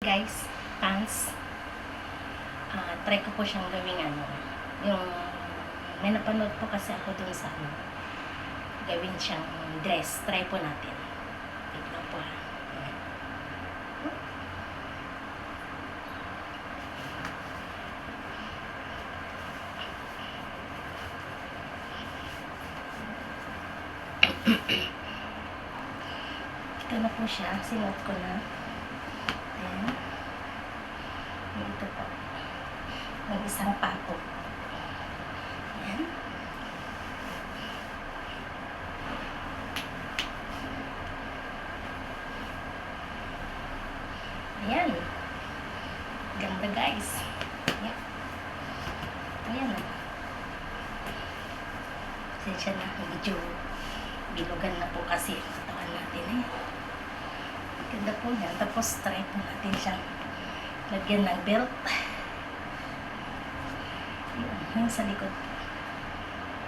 Guys, pants. Try ko po siyang gawing yung may napanood po kasi ako dun sa gawin siyang dress. Try po natin. Wait lang po ha. Ito na po siya. Sinuot ko na. Ayan. Ito po. Ang isang pato. Ayan. Ayan. Ganda guys. Ayan. Ayan. Sensya na. Medyo bilugan na po kasi ang katawan natin. Ayan. Ganda po yan. Tapos try po natin siyang lagyan ng belt. Yun sa likod.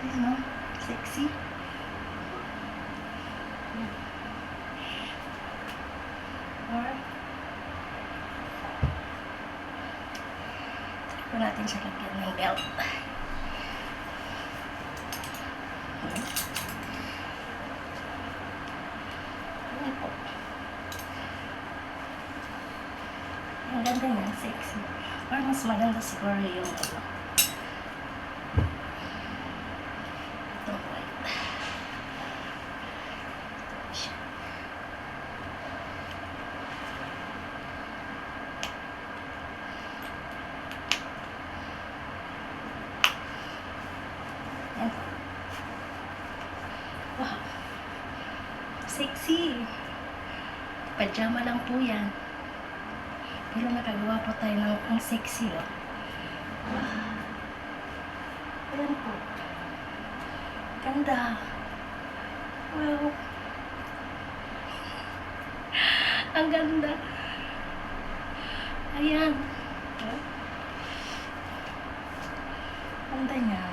Ayan o. Sexy. Or try po natin siya lagyan ng belt. Ayan po. Ang ganda niya, sexy. Or mas maganda siguro yung itong white. Siya. Ayan. Wow. Sexy. Pajama lang po yan. Pero nakagawa po tayo ng ang sexy, oh. Wow. Ayan po. Ganda. Wow. Ang ganda. Ayan. Ganda niya.